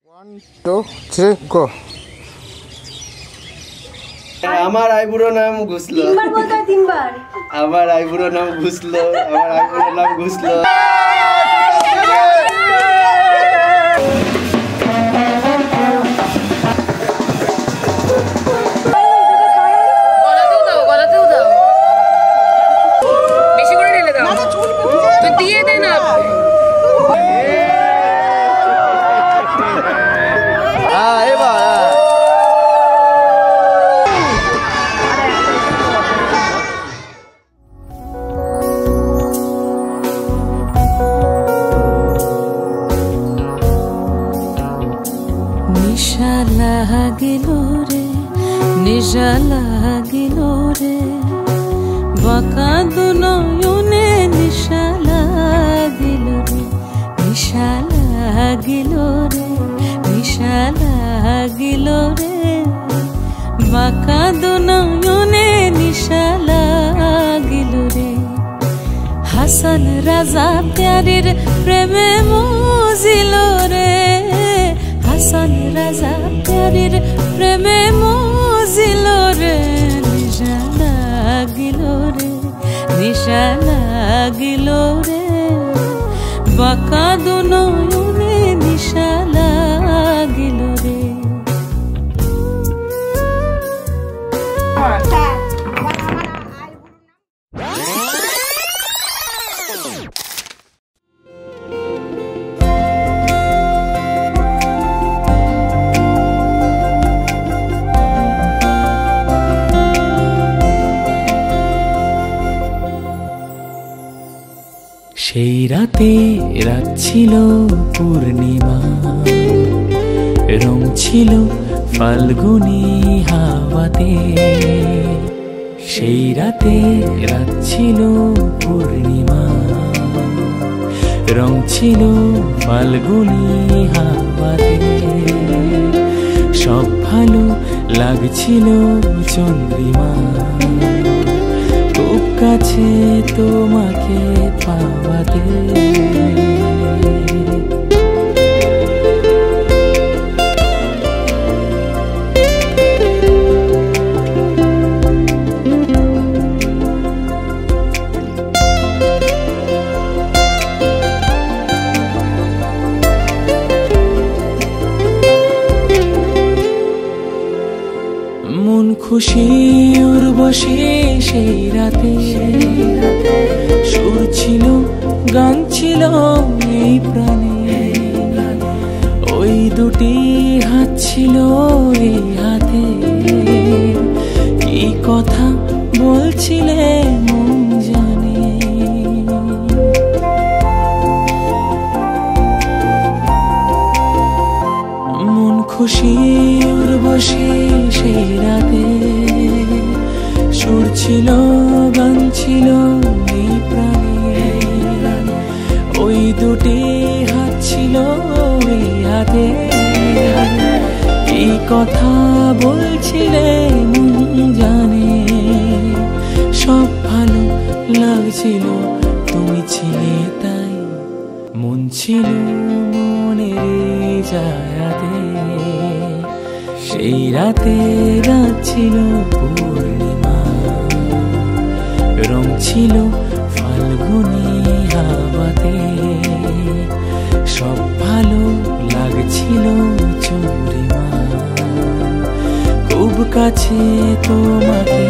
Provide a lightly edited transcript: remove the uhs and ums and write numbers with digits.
1 2 3 go আমার আইবুড়ো নাম ঘুষলো তিনবার বলতে তিনবার আমার আইবুড়ো নাম ঘুষলো আমার আইবুড়ো নাম ঘুষলো গলাতেও দাও বেশি করে ঢেলে দাও তো দিয়ে দে না নিশা লাগিল রে নিশা লাগিল রে বাঁকা দু নয়নে নিশা লাগিল রে নিশা লাগিল রে নিশা লাগিল রে বাঁকা দু নয়নে নিশা লাগিল রে হাসান রাজা প্যারির প্রেমে মজিল রে হাসান রাজা প্যারির প্রেমে মজিল রে নিশা লাগিল রে নিশা লাগিল রে বাঁকা দু নয়নে নিশা লাগিল রে সেই রাতে রাত ছিল পূর্ণিমা রং ছিল ফাল্গুনি হাওয়াতে সেই রাতে রাত ছিল পূর্ণিমা রং ছিল ফাল্গুনি হাওয়াতে সব ভালো লাগছিল চন্দ্রিমা খুব কাছে তোমাকে পাওয়াতে মন খুশি উর্বশী সেই রাতে সুর ছিল গান ছিল এই প্রাণে ওই দুটি হাত ছিল এই হাতে কি কথা বলছিলে মন জানে মন খুশি উর্বশী সেই রাতে সুর ছিল গান ছিল এই প্রাণে ওই দুটি হাত ছিল এই হাতে এই কথা বলছিলে মন জানে সব ভালো লাগছিল তুমি ছিলে তাই মন ছিল মনের জায়গাতে সেই রাতে রাত ছিল পূর্ণিমা রং ছিল ফাল্গুনি হাওয়াতে সব ভালো লাগছিল চন্দ্রিমা খুব কাছে তোমাকে